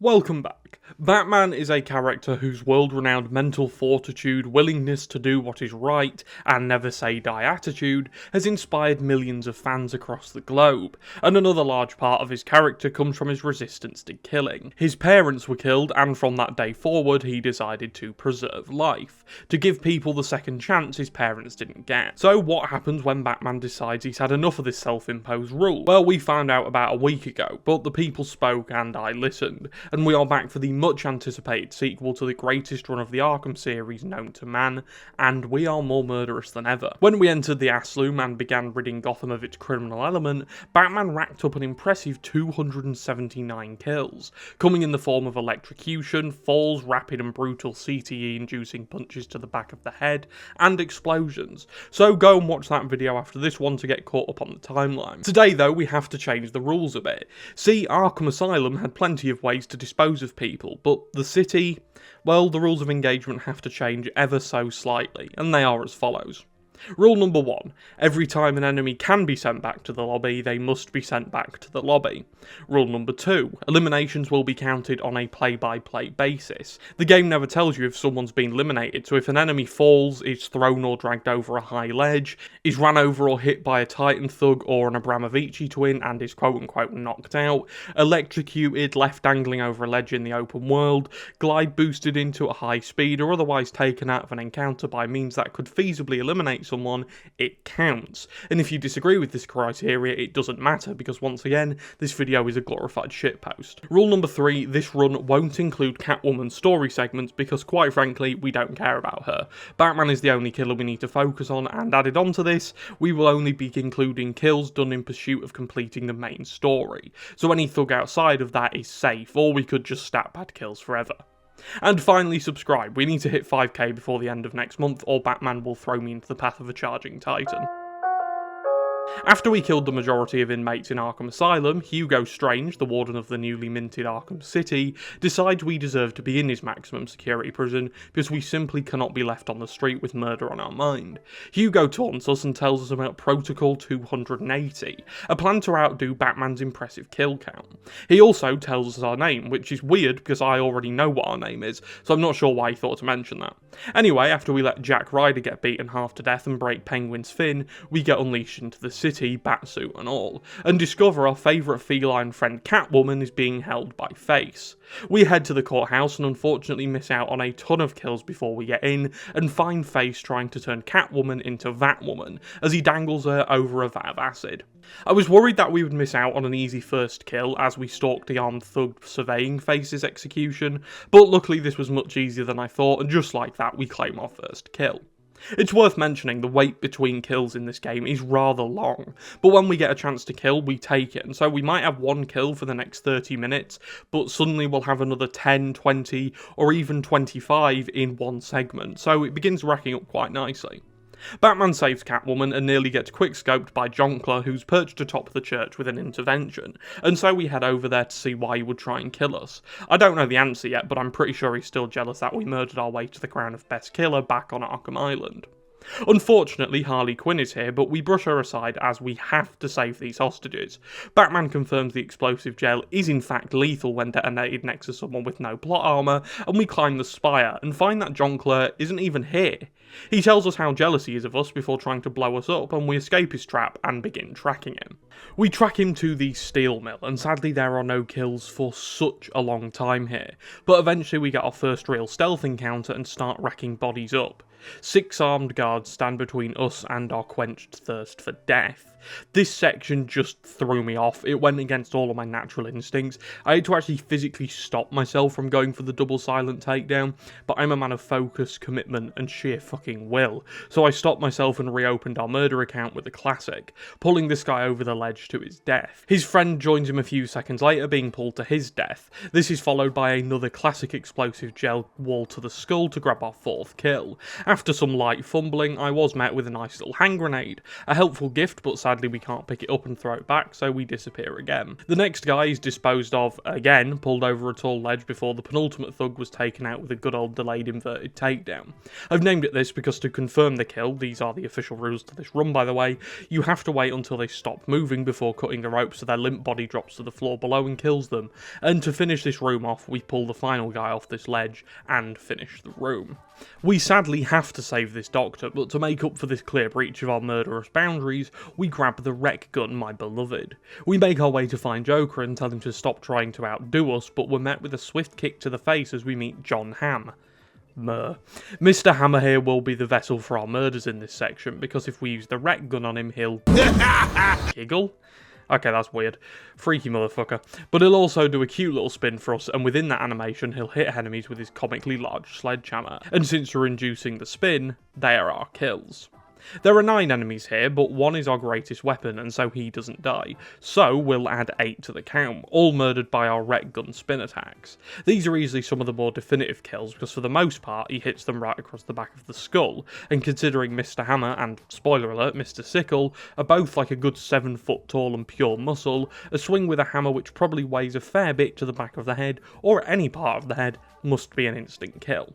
Welcome back. Batman is a character whose world-renowned mental fortitude, willingness to do what is right, and never say die attitude has inspired millions of fans across the globe, and another large part of his character comes from his resistance to killing. His parents were killed, and from that day forward he decided to preserve life, to give people the second chance his parents didn't get. So what happens when Batman decides he's had enough of this self-imposed rule? Well, we found out about a week ago, but the people spoke and I listened, and we are back for the much anticipated sequel to the greatest run of the Arkham series known to man, and we are more murderous than ever. When we entered the Asylum and began ridding Gotham of its criminal element, Batman racked up an impressive 279 kills, coming in the form of electrocution, falls, rapid and brutal CTE-inducing punches to the back of the head, and explosions. So go and watch that video after this one to get caught up on the timeline. Today though, we have to change the rules a bit. See, Arkham Asylum had plenty of ways to dispose of people, but the city, well, the rules of engagement have to change ever so slightly, and they are as follows. Rule number 1. Every time an enemy can be sent back to the lobby, they must be sent back to the lobby. Rule number 2. Eliminations will be counted on a play-by-play basis. The game never tells you if someone's been eliminated, so if an enemy falls, is thrown or dragged over a high ledge, is ran over or hit by a Titan Thug or an Abramovici twin and is quote-unquote knocked out, electrocuted, left dangling over a ledge in the open world, glide boosted into a high speed, or otherwise taken out of an encounter by means that could feasibly eliminate someone, it counts. And if you disagree with this criteria, it doesn't matter, because once again, this video is a glorified shitpost. Rule number 3, this run won't include Catwoman's story segments because quite frankly, we don't care about her. Batman is the only killer we need to focus on, and added on to this, we will only be including kills done in pursuit of completing the main story. So any thug outside of that is safe, or we could just stat bad kills forever. And finally, subscribe. We need to hit 5k before the end of next month, or Batman will throw me into the path of a charging titan. After we killed the majority of inmates in Arkham Asylum, Hugo Strange, the warden of the newly minted Arkham City, decides we deserve to be in his maximum security prison because we simply cannot be left on the street with murder on our mind. Hugo taunts us and tells us about Protocol 280, a plan to outdo Batman's impressive kill count. He also tells us our name, which is weird because I already know what our name is, so I'm not sure why he thought to mention that. Anyway, after we let Jack Ryder get beaten half to death and break Penguin's fin, we get unleashed into the city, batsuit and all, and discover our favourite feline friend Catwoman is being held by Face. We head to the courthouse and unfortunately miss out on a ton of kills before we get in, and find Face trying to turn Catwoman into Vatwoman, as he dangles her over a vat of acid. I was worried that we would miss out on an easy first kill as we stalked the armed thug surveying Face's execution, but luckily this was much easier than I thought, and just like that we claim our first kill. It's worth mentioning the wait between kills in this game is rather long, but when we get a chance to kill, we take it, and so we might have one kill for the next 30 minutes, but suddenly we'll have another 10, 20, or even 25 in one segment, so it begins racking up quite nicely. Batman saves Catwoman and nearly gets quickscoped by Jonkler, who's perched atop the church with an intervention, and so we head over there to see why he would try and kill us. I don't know the answer yet, but I'm pretty sure he's still jealous that we murdered our way to the crown of Best Killer back on Arkham Island. Unfortunately, Harley Quinn is here, but we brush her aside as we have to save these hostages. Batman confirms the explosive gel is in fact lethal when detonated next to someone with no plot armour, and we climb the spire and find that Jonkler isn't even here. He tells us how jealous he is of us before trying to blow us up, and we escape his trap and begin tracking him. We track him to the steel mill, and sadly there are no kills for such a long time here, but eventually we get our first real stealth encounter and start racking bodies up. 6 armed guards stand between us and our quenched thirst for death. This section just threw me off. It went against all of my natural instincts. I had to actually physically stop myself from going for the double silent takedown, but I'm a man of focus, commitment, and sheer fucking will, so I stopped myself and reopened our murder account with the classic, pulling this guy over the ledge to his death. His friend joins him a few seconds later, being pulled to his death. This is followed by another classic explosive gel wall to the skull to grab our 4th kill. After some light fumbling, struggling, I was met with a nice little hand grenade. A helpful gift, but sadly we can't pick it up and throw it back, so we disappear again. The next guy is disposed of again, pulled over a tall ledge before the penultimate thug was taken out with a good old delayed inverted takedown. I've named it this because to confirm the kill, these are the official rules to this run by the way, you have to wait until they stop moving before cutting the rope so their limp body drops to the floor below and kills them. And to finish this room off, we pull the final guy off this ledge and finish the room. We sadly have to save this doctor, but to make up for this clear breach of our murderous boundaries, we grab the wreck gun, my beloved. We make our way to find Joker and tell him to stop trying to outdo us, but we're met with a swift kick to the face as we meet John Hamm. Mr. Hammer here will be the vessel for our murders in this section, because if we use the wreck gun on him, he'll giggle? Okay, that's weird. Freaky motherfucker. But he'll also do a cute little spin for us, and within that animation, he'll hit enemies with his comically large sledgehammer. And since we're inducing the spin, they are our kills. There are 9 enemies here, but 1 is our greatest weapon, and so he doesn't die. So we'll add 8 to the count, all murdered by our wreck gun spin attacks. These are easily some of the more definitive kills, because for the most part, he hits them right across the back of the skull, and considering Mr. Hammer and, spoiler alert, Mr. Sickle are both like a good 7 foot tall and pure muscle, a swing with a hammer which probably weighs a fair bit to the back of the head, or any part of the head, must be an instant kill.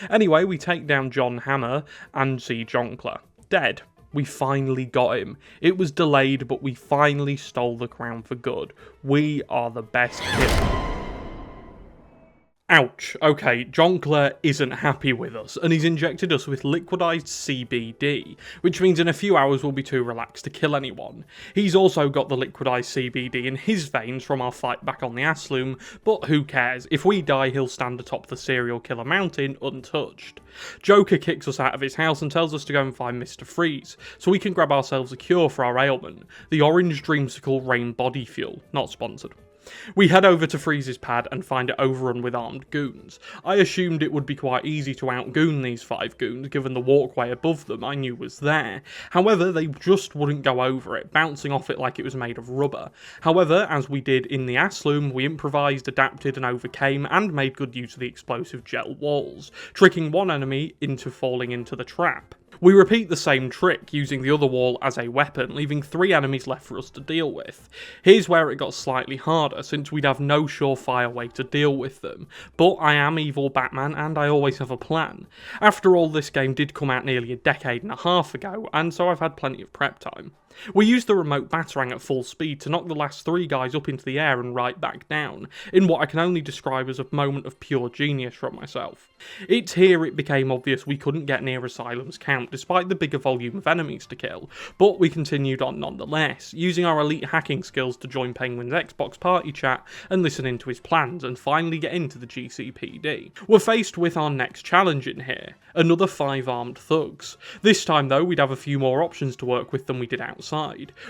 Anyway, we take down John Hammer and see Jonkler. Dead. We finally got him. It was delayed, but we finally stole the crown for good. We are the best killer. Ouch. Okay, Jonkler isn't happy with us, and he's injected us with liquidized CBD, which means in a few hours we'll be too relaxed to kill anyone. He's also got the liquidized CBD in his veins from our fight back on the Asloom, but who cares? If we die, he'll stand atop the serial killer mountain untouched. Joker kicks us out of his house and tells us to go and find Mr. Freeze, so we can grab ourselves a cure for our ailment, the orange dreamsicle rain body fuel, not sponsored. We head over to Freeze's pad and find it overrun with armed goons. I assumed it would be quite easy to outgoon these 5 goons, given the walkway above them I knew was there. However, they just wouldn't go over it, bouncing off it like it was made of rubber. However, as we did in the Asloom, we improvised, adapted and overcame, and made good use of the explosive gel walls, tricking one enemy into falling into the trap. We repeat the same trick, using the other wall as a weapon, leaving 3 enemies left for us to deal with. Here's where it got slightly harder, since we'd have no surefire way to deal with them. But I am evil Batman, and I always have a plan. After all, this game did come out nearly a decade and a half ago, and so I've had plenty of prep time. We used the remote batarang at full speed to knock the last 3 guys up into the air and right back down, in what I can only describe as a moment of pure genius from myself. It's here it became obvious we couldn't get near Asylum's count despite the bigger volume of enemies to kill, but we continued on nonetheless, using our elite hacking skills to join Penguin's Xbox party chat and listen into his plans and finally get into the GCPD. We're faced with our next challenge in here, another 5 armed thugs. This time though we'd have a few more options to work with than we did outside.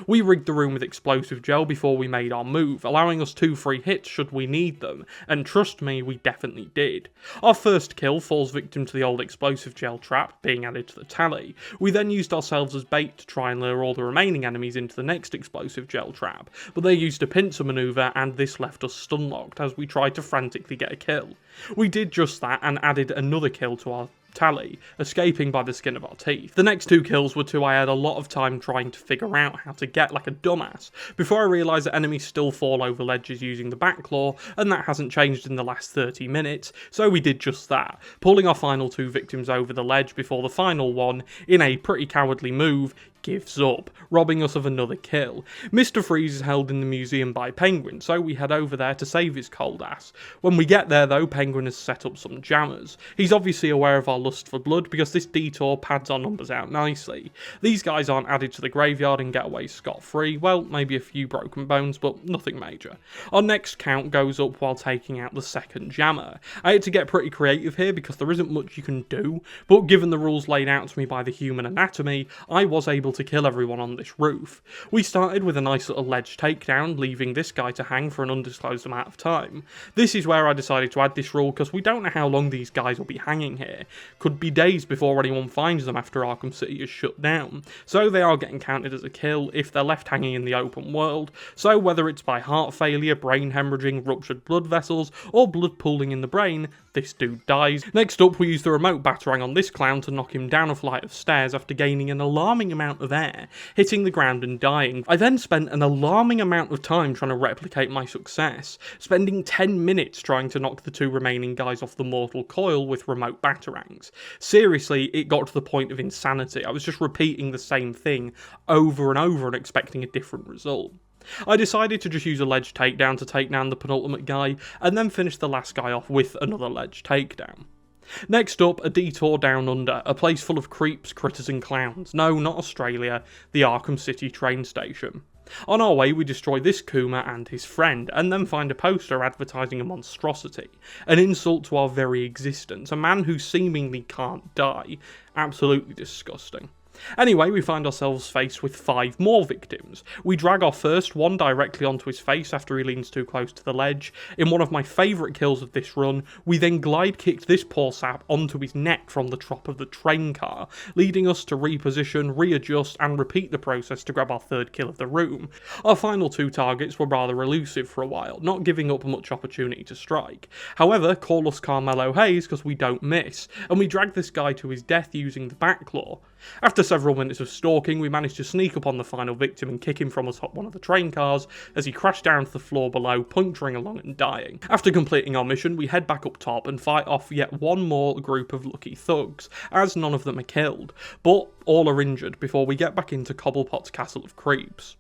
We rigged the room with explosive gel before we made our move, allowing us 2 free hits should we need them, and trust me, we definitely did. Our first kill falls victim to the old explosive gel trap, being added to the tally. We then used ourselves as bait to try and lure all the remaining enemies into the next explosive gel trap, but they used a pincer maneuver and this left us stun locked as we tried to frantically get a kill. We did just that and added another kill to our tally, escaping by the skin of our teeth. The next 2 kills were 2 I had a lot of time trying to figure out how to get like a dumbass, before I realised that enemies still fall over ledges using the back claw, and that hasn't changed in the last 30 minutes, so we did just that, pulling our final 2 victims over the ledge before the final one, in a pretty cowardly move, gives up, robbing us of another kill. Mr. Freeze is held in the museum by Penguin, so we head over there to save his cold ass. When we get there though, Penguin has set up some jammers. He's obviously aware of our lust for blood because this detour pads our numbers out nicely. These guys aren't added to the graveyard and get away scot-free, well, maybe a few broken bones, but nothing major. Our next count goes up while taking out the second jammer. I had to get pretty creative here because there isn't much you can do, but given the rules laid out to me by the human anatomy, I was able to kill everyone on this roof. We started with a nice little ledge takedown, leaving this guy to hang for an undisclosed amount of time. This is where I decided to add this rule because we don't know how long these guys will be hanging here. Could be days before anyone finds them after Arkham City is shut down. So they are getting counted as a kill if they're left hanging in the open world. So whether it's by heart failure, brain hemorrhaging, ruptured blood vessels, or blood pooling in the brain, this dude dies. Next up, we use the remote batarang on this clown to knock him down a flight of stairs after gaining an alarming amount of air, hitting the ground and dying. I then spent an alarming amount of time trying to replicate my success, spending 10 minutes trying to knock the 2 remaining guys off the mortal coil with remote batarangs. Seriously, it got to the point of insanity. I was just repeating the same thing over and over and expecting a different result. I decided to just use a ledge takedown to take down the penultimate guy, and then finish the last guy off with another ledge takedown. Next up, a detour down under, a place full of creeps, critters and clowns. No, not Australia, the Arkham City train station. On our way, we destroy this Kuma and his friend, and then find a poster advertising a monstrosity, an insult to our very existence, a man who seemingly can't die. Absolutely disgusting. Anyway, we find ourselves faced with 5 more victims. We drag our first one directly onto his face after he leans too close to the ledge. In one of my favourite kills of this run, we then glide kicked this poor sap onto his neck from the top of the train car, leading us to reposition, readjust and repeat the process to grab our 3rd kill of the room. Our final 2 targets were rather elusive for a while, not giving up much opportunity to strike. However, call us Carmelo Hayes because we don't miss, and we drag this guy to his death using the back claw. After several minutes of stalking, we managed to sneak up on the final victim and kick him from atop one of the train cars as he crashed down to the floor below, puncturing a lung and dying. After completing our mission, we head back up top and fight off yet one more group of lucky thugs, as none of them are killed, but all are injured before we get back into Cobblepot's Castle of Creeps.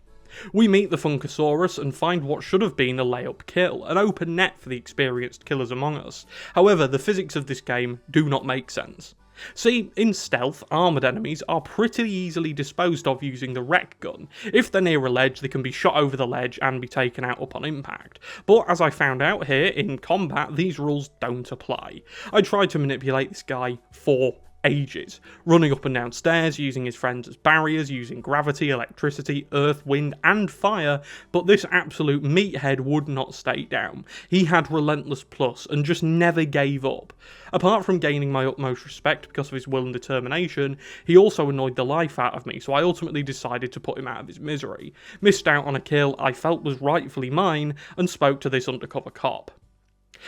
We meet the Funkasaurus and find what should have been a layup kill, an open net for the experienced killers among us. However, the physics of this game do not make sense. See, in stealth, armoured enemies are pretty easily disposed of using the wreck gun. If they're near a ledge, they can be shot over the ledge and be taken out upon impact. But as I found out here, in combat, these rules don't apply. I tried to manipulate this guy for ages, running up and down stairs, using his friends as barriers, using gravity, electricity, earth, wind and fire, but this absolute meathead would not stay down. He had relentless plus and just never gave up. Apart from gaining my utmost respect because of his will and determination, he also annoyed the life out of me, so I ultimately decided to put him out of his misery. Missed out on a kill I felt was rightfully mine, and spoke to this undercover cop.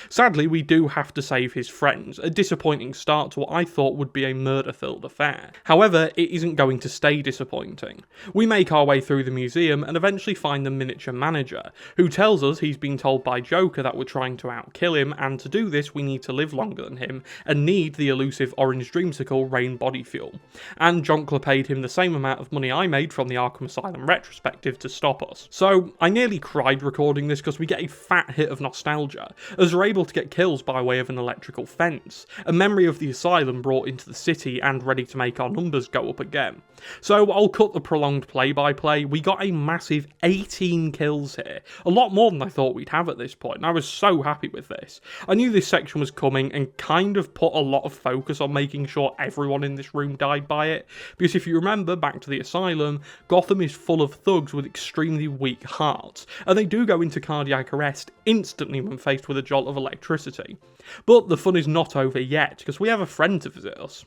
Sadly, we do have to save his friends, a disappointing start to what I thought would be a murder-filled affair. However, it isn't going to stay disappointing. We make our way through the museum and eventually find the miniature manager, who tells us he's been told by Joker that we're trying to outkill him, and to do this we need to live longer than him, and need the elusive orange dreamsicle rain body fuel. And Jonkler paid him the same amount of money I made from the Arkham Asylum retrospective to stop us. So, I nearly cried recording this because we get a fat hit of nostalgia, as we're able to get kills by way of an electrical fence, a memory of the asylum brought into the city and ready to make our numbers go up again. So I'll cut the prolonged play-by-play. We got a massive 18 kills here, a lot more than I thought we'd have at this point, and I was so happy with this. I knew this section was coming and kind of put a lot of focus on making sure everyone in this room died by it, because if you remember back to the asylum, Gotham is full of thugs with extremely weak hearts, and they do go into cardiac arrest instantly when faced with a jolt of electricity. But the fun is not over yet, because we have a friend to visit us.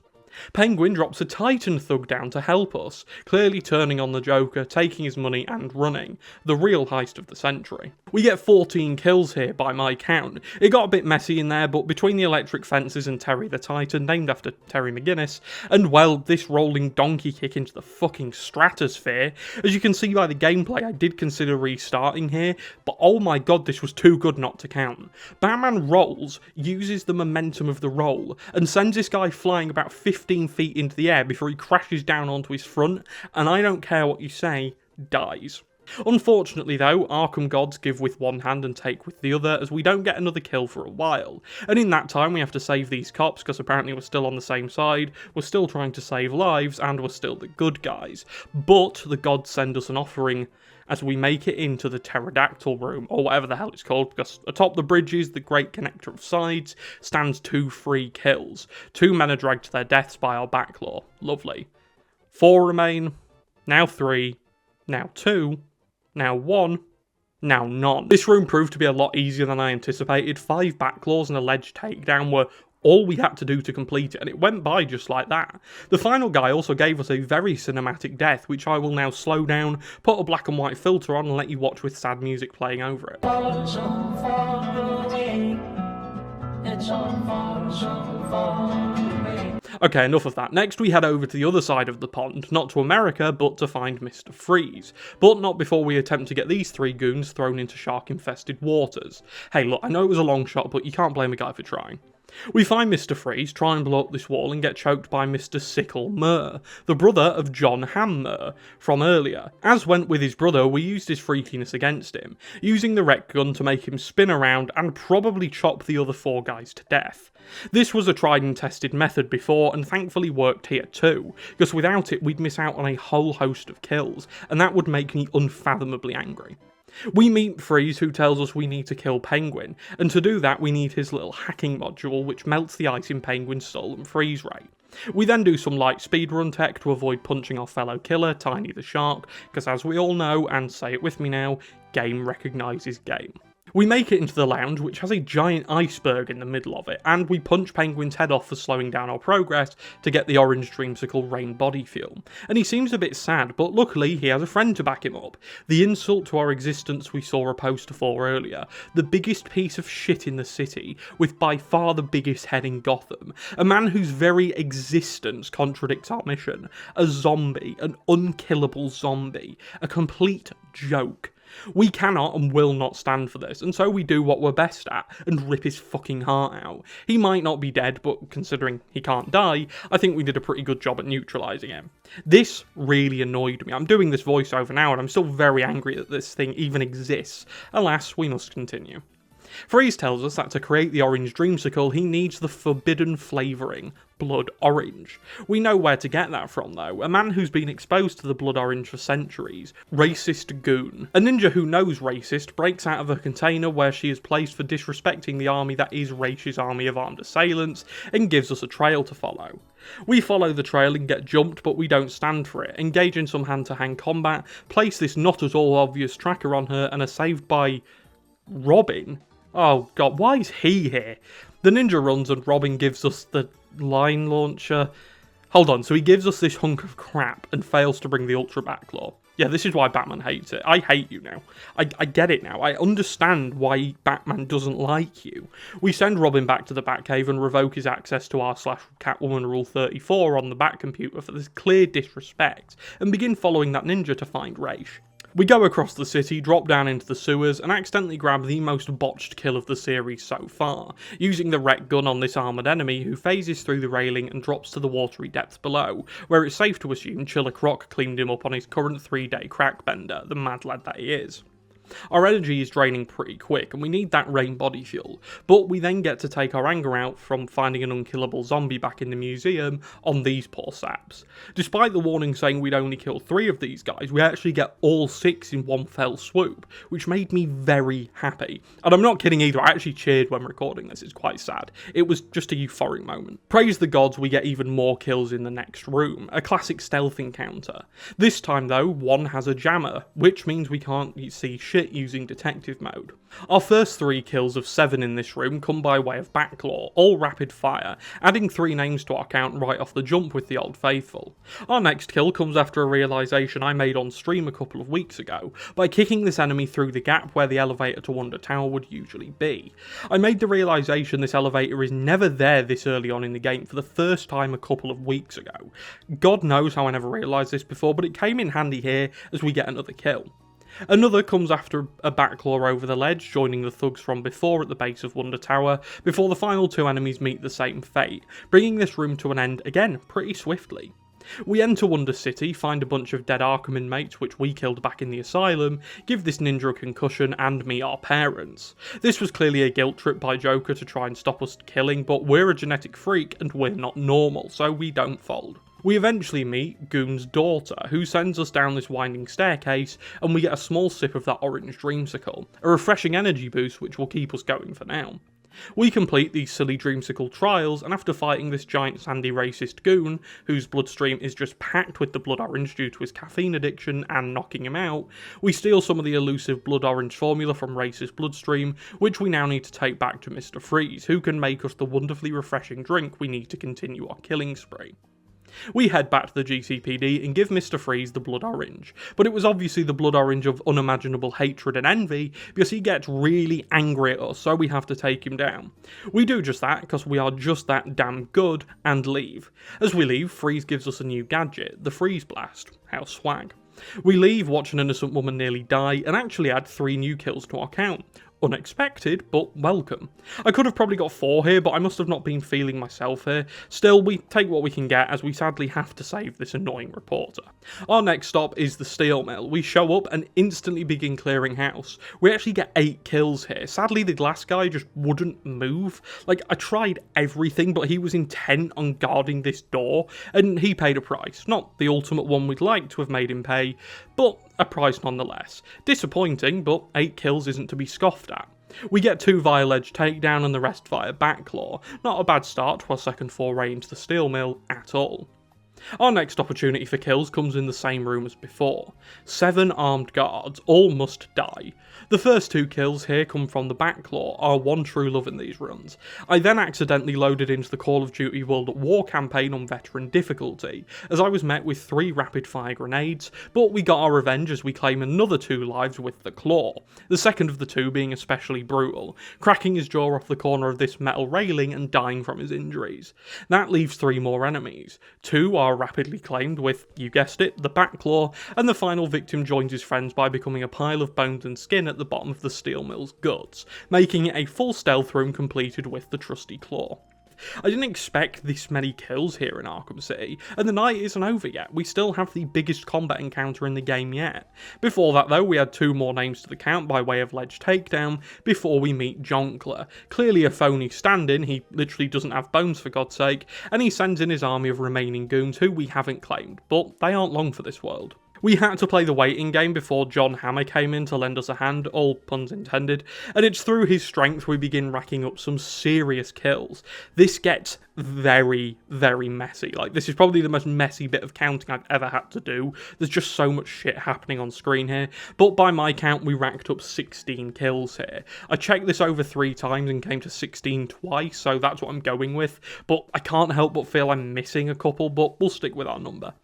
Penguin drops a Titan thug down to help us, clearly turning on the Joker, taking his money and running. The real heist of the century. We get 14 kills here by my count. It got a bit messy in there, but between the electric fences and Terry the Titan, named after Terry McGinnis, and well, this rolling donkey kick into the fucking stratosphere, as you can see by the gameplay, I did consider restarting here, but oh my god, this was too good not to count. Batman rolls, uses the momentum of the roll, and sends this guy flying about 15 feet into the air before he crashes down onto his front, and I don't care what you say, dies. Unfortunately though, Arkham gods give with one hand and take with the other, as we don't get another kill for a while, and in that time we have to save these cops because apparently we're still on the same side, we're still trying to save lives, and we're still the good guys. But the gods send us an offering as we make it into the pterodactyl room, or whatever the hell it's called, because atop the bridges, the great connector of sides, stands 2 free kills. 2 men are dragged to their deaths by our backlaw. Lovely. 4 remain. now 3, now 2, now 1, now none. This room proved to be a lot easier than I anticipated. 5 backclaws and a ledge takedown were all we had to do to complete it, and it went by just like that. The final guy also gave us a very cinematic death, which I will now slow down, put a black and white filter on, and let you watch with sad music playing over it. Okay, enough of that. Next we head over to the other side of the pond, not to America, but to find Mr. Freeze. But not before we attempt to get these 3 goons thrown into shark-infested waters. Hey look, I know it was a long shot, but you can't blame a guy for trying. We find Mr. Freeze, try and blow up this wall, and get choked by Mr. Sickle Murr, the brother of John Ham Murr from earlier. As went with his brother, we used his freakiness against him, using the rec gun to make him spin around and probably chop the other 4 guys to death. This was a tried and tested method before, and thankfully worked here too, because without it we'd miss out on a whole host of kills, and that would make me unfathomably angry. We meet Freeze, who tells us we need to kill Penguin, and to do that we need his little hacking module which melts the ice in Penguin's stolen freeze rate. We then do some light speedrun tech to avoid punching our fellow killer, Tiny the Shark, because as we all know, and say it with me now, game recognises game. We make it into the lounge, which has a giant iceberg in the middle of it, and we punch Penguin's head off for slowing down our progress to get the orange dreamsicle rain body fuel. And he seems a bit sad, but luckily he has a friend to back him up. The insult to our existence we saw a poster for earlier, the biggest piece of shit in the city, with by far the biggest head in Gotham, a man whose very existence contradicts our mission, a zombie, an unkillable zombie, a complete joke. We cannot and will not stand for this, and so we do what we're best at, and rip his fucking heart out. He might not be dead, but considering he can't die, I think we did a pretty good job at neutralising him. This really annoyed me. I'm doing this voiceover now, and I'm still very angry that this thing even exists. Alas, we must continue. Freeze tells us that to create the orange dreamsicle, he needs the forbidden flavouring, blood orange. We know where to get that from though, a man who's been exposed to the blood orange for centuries, Racist Goon. A ninja who knows racist breaks out of a container where she is placed for disrespecting the army that is Rachel's army of armed assailants, and gives us a trail to follow. We follow the trail and get jumped, but we don't stand for it, engage in some hand-to-hand combat, place this not at all obvious tracker on her, and are saved by Robin. Oh god, why is he here? The ninja runs and Robin gives us the line launcher. Hold on, so he gives us this hunk of crap and fails to bring the ultra backclaw. Yeah, this is why Batman hates it. I hate you now. I get it now. I understand why Batman doesn't like you. We send Robin back to the Batcave and revoke his access to r/Catwoman Rule 34 on the Bat computer for this clear disrespect, and begin following that ninja to find Raish. We go across the city, drop down into the sewers, and accidentally grab the most botched kill of the series so far, using the rec gun on this armoured enemy who phases through the railing and drops to the watery depths below, where it's safe to assume Chiller Croc cleaned him up on his current 3-day crack bender, the mad lad that he is. Our energy is draining pretty quick, and we need that rain body fuel, but we then get to take our anger out from finding an unkillable zombie back in the museum on these poor saps. Despite the warning saying we'd only kill 3 of these guys, we actually get all 6 in one fell swoop, which made me very happy. And I'm not kidding either, I actually cheered when recording this, it's quite sad. It was just a euphoric moment. Praise the gods, we get even more kills in the next room, a classic stealth encounter. This time though, one has a jammer, which means we can't see shit using detective mode. Our first 3 kills of 7 in this room come by way of backclaw, all rapid fire, adding 3 names to our count right off the jump with the old faithful. Our next kill comes after a realisation I made on stream a couple of weeks ago, by kicking this enemy through the gap where the elevator to Wonder Tower would usually be. I made the realisation this elevator is never there this early on in the game for the first time a couple of weeks ago. God knows how I never realised this before, but it came in handy here as we get another kill. Another comes after a backclaw over the ledge, joining the thugs from before at the base of Wonder Tower, before the final 2 enemies meet the same fate, bringing this room to an end again pretty swiftly. We enter Wonder City, find a bunch of dead Arkham inmates which we killed back in the asylum, give this ninja a concussion and meet our parents. This was clearly a guilt trip by Joker to try and stop us killing, but we're a genetic freak and we're not normal, so we don't fold. We eventually meet Goon's daughter, who sends us down this winding staircase, and we get a small sip of that orange dreamsicle, a refreshing energy boost which will keep us going for now. We complete these silly dreamsicle trials, and after fighting this giant sandy racist goon, whose bloodstream is just packed with the blood orange due to his caffeine addiction and knocking him out, we steal some of the elusive blood orange formula from racist bloodstream, which we now need to take back to Mr. Freeze, who can make us the wonderfully refreshing drink we need to continue our killing spree. We head back to the GCPD and give Mr. Freeze the blood orange, but it was obviously the blood orange of unimaginable hatred and envy because he gets really angry at us, so we have to take him down. We do just that because we are just that damn good and leave. As we leave, Freeze gives us a new gadget, the Freeze Blast. How swag. We leave, watch an innocent woman nearly die, and actually add 3 new kills to our count. Unexpected, but welcome. I could have probably got 4 here, but I must have not been feeling myself here. Still, we take what we can get, as we sadly have to save this annoying reporter. Our next stop is the steel mill. We show up and instantly begin clearing house. We actually get 8 kills here. Sadly, the glass guy just wouldn't move. Like, I tried everything, but he was intent on guarding this door, and he paid a price. Not the ultimate one we'd like to have made him pay, but a price nonetheless. Disappointing, but 8 kills isn't to be scoffed at. We get 2 via ledge takedown and the rest via backclaw. Not a bad start to our second foray into the steel mill at all. Our next opportunity for kills comes in the same room as before. 7 armed guards, all must die. The first 2 kills here come from the backclaw, our one true love in these runs. I then accidentally loaded into the Call of Duty World at War campaign on veteran difficulty, as I was met with 3 rapid fire grenades, but we got our revenge as we claim another 2 lives with the claw, the second of the 2 being especially brutal, cracking his jaw off the corner of this metal railing and dying from his injuries. That leaves 3 more enemies. 2 are rapidly claimed with, you guessed it, the backclaw, and the final victim joins his friends by becoming a pile of bones and skin at the bottom of the steel mill's guts, making it a full stealth room completed with the trusty claw. I didn't expect this many kills here in Arkham City, and the night isn't over yet. We still have the biggest combat encounter in the game yet. Before that though, we add 2 more names to the count by way of ledge takedown before we meet Jonkler. Clearly a phony stand-in, he literally doesn't have bones for God's sake, and he sends in his army of remaining goons who we haven't claimed, but they aren't long for this world. We had to play the waiting game before John Hammer came in to lend us a hand, all puns intended, and it's through his strength we begin racking up some serious kills. This gets very, very messy. Like, this is probably the most messy bit of counting I've ever had to do. There's just so much shit happening on screen here, but by my count we racked up 16 kills here. I checked this over 3 times and came to 16 twice, so that's what I'm going with, but I can't help but feel I'm missing a couple, but we'll stick with our number.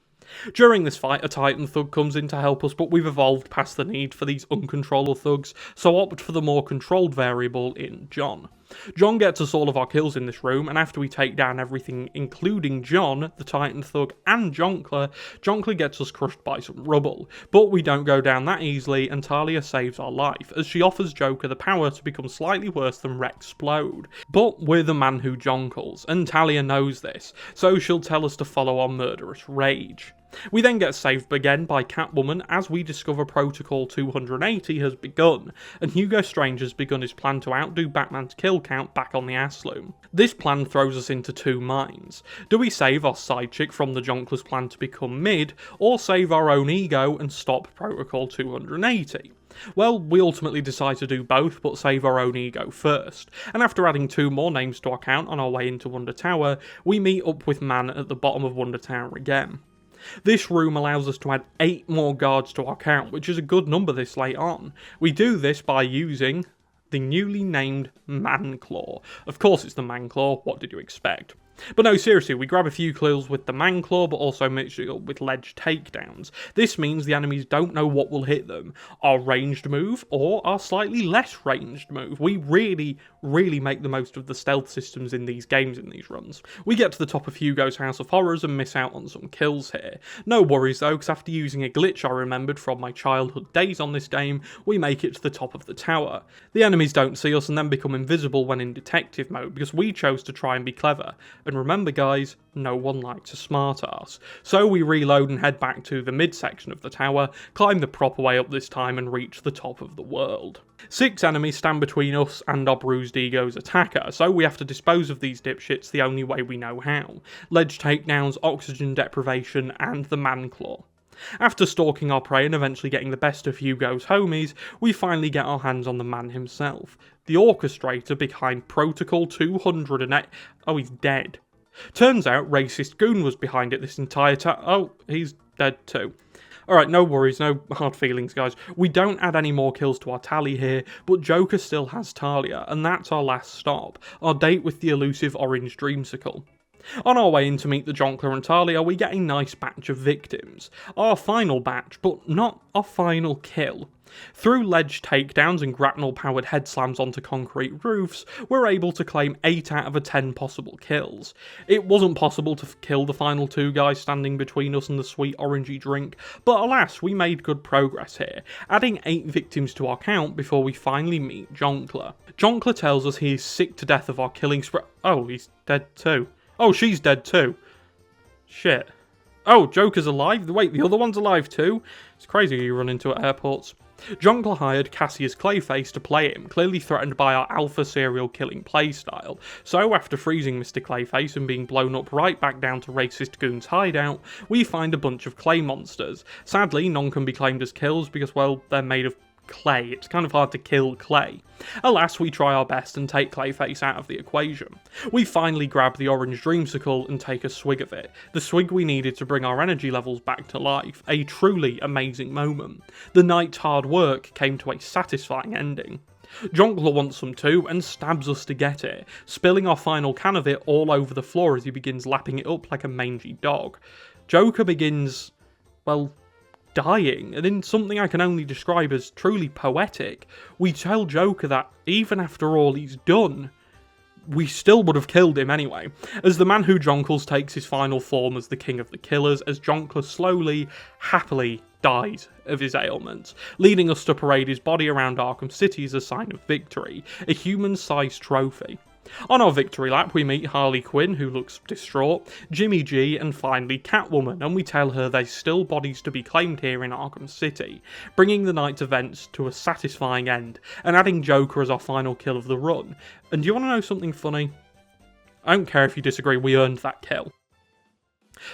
During this fight, a Titan thug comes in to help us, but we've evolved past the need for these uncontrollable thugs, so opt for the more controlled variable in John. John gets us all of our kills in this room, and after we take down everything including John, the Titan thug, and Jonkler, Jonkler gets us crushed by some rubble. But we don't go down that easily, and Talia saves our life, as she offers Joker the power to become slightly worse than Rexplode. But we're the man who jonkles, and Talia knows this, so she'll tell us to follow our murderous rage. We then get saved again by Catwoman as we discover Protocol 280 has begun, and Hugo Strange has begun his plan to outdo Batman's kill count back on the Asloom. This plan throws us into 2 minds. Do we save our side chick from the Jonkler's plan to become mid, or save our own ego and stop Protocol 280? Well, we ultimately decide to do both, but save our own ego first, and after adding 2 more names to our count on our way into Wonder Tower, we meet up with Man at the bottom of Wonder Tower again. This room allows us to add 8 more guards to our count, which is a good number this late on. We do this by using the newly named Manclaw. Of course it's the Manclaw, what did you expect? But no, seriously, we grab a few kills with the Manclaw, but also mix it up with ledge takedowns. This means the enemies don't know what will hit them, our ranged move or our slightly less ranged move. We really make the most of the stealth systems in these games in these runs. We get to the top of Hugo's House of Horrors and miss out on some kills here. No worries though, because after using a glitch I remembered from my childhood days on this game, we make it to the top of the tower. The enemies don't see us and then become invisible when in detective mode, because we chose to try and be clever. And remember guys, no one likes a smartass. So we reload and head back to the midsection of the tower, climb the proper way up this time and reach the top of the world. 6 enemies stand between us and our bruised ego's attacker, so we have to dispose of these dipshits the only way we know how. Ledge takedowns, oxygen deprivation and the Manclaw. After stalking our prey and eventually getting the best of Hugo's homies, we finally get our hands on the man himself, the orchestrator behind Protocol 208. Oh, he's dead. Turns out Racist Goon was behind it this entire time. Oh, he's dead too. Alright, no worries, no hard feelings, guys. We don't add any more kills to our tally here, but Joker still has Talia, and that's our last stop, our date with the elusive orange dreamsicle. On our way in to meet the Jonkler and Talia, we get a nice batch of victims. Our final batch, but not our final kill. Through ledge takedowns and grapnel-powered head slams onto concrete roofs, we're able to claim 8 out of 10 possible kills. It wasn't possible to kill the final 2 guys standing between us and the sweet orangey drink, but alas, we made good progress here, adding 8 victims to our count before we finally meet Jonkler. Jonkler tells us he is sick to death of our killing spree. Oh, he's dead too. Oh, she's dead too. Shit. Oh, Joker's alive? Wait, the other one's alive too? It's crazy who you run into at airports. Jonkler hired Cassius Clayface to play him, clearly threatened by our alpha serial killing playstyle. So, after freezing Mr. Clayface and being blown up right back down to Racist Goon's hideout, we find a bunch of clay monsters. Sadly, none can be claimed as kills because, well, they're made of clay. It's kind of hard to kill clay. Alas, we try our best and take Clayface out of the equation. We finally grab the orange dreamsicle and take a swig of it. The swig we needed to bring our energy levels back to life. A truly amazing moment. The night's hard work came to a satisfying ending. Jonkler wants some too and stabs us to get it, spilling our final can of it all over the floor as he begins lapping it up like a mangy dog. Joker begins, well, dying, and in something I can only describe as truly poetic, we tell Joker that even after all he's done, we still would have killed him anyway, as the man who Jonkles takes his final form as the king of the killers, as Jonkler slowly, happily dies of his ailments, leading us to parade his body around Arkham City as a sign of victory, a human-sized trophy. On our victory lap, we meet Harley Quinn, who looks distraught, Jimmy G, and finally Catwoman, and we tell her there's still bodies to be claimed here in Arkham City, bringing the night's events to a satisfying end, and adding Joker as our final kill of the run. And do you want to know something funny? I don't care if you disagree, we earned that kill.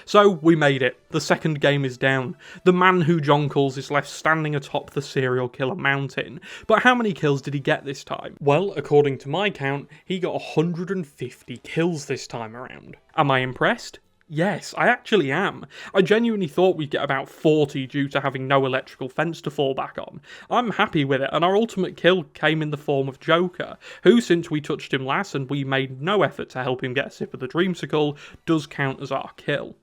So, we made it. The second game is down. The man who Jonkles is left standing atop the serial killer mountain. But how many kills did he get this time? Well, according to my count, he got 150 kills this time around. Am I impressed? Yes, I actually am. I genuinely thought we'd get about 40 due to having no electrical fence to fall back on. I'm happy with it, and our ultimate kill came in the form of Joker, who, since we touched him last and we made no effort to help him get a sip of the dreamsicle, does count as our kill.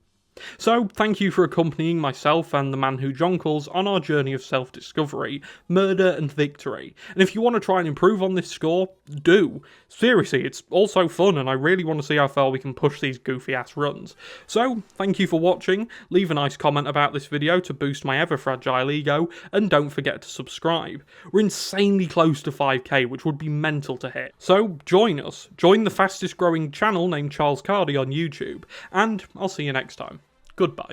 So, thank you for accompanying myself and the man who Jonkles on our journey of self-discovery, murder and victory. And if you want to try and improve on this score, do. Seriously, it's also fun and I really want to see how far we can push these goofy-ass runs. So, thank you for watching, leave a nice comment about this video to boost my ever-fragile ego, and don't forget to subscribe. We're insanely close to 5k, which would be mental to hit. So, join us. Join the fastest growing channel named Charles Cardy on YouTube, and I'll see you next time. Goodbye.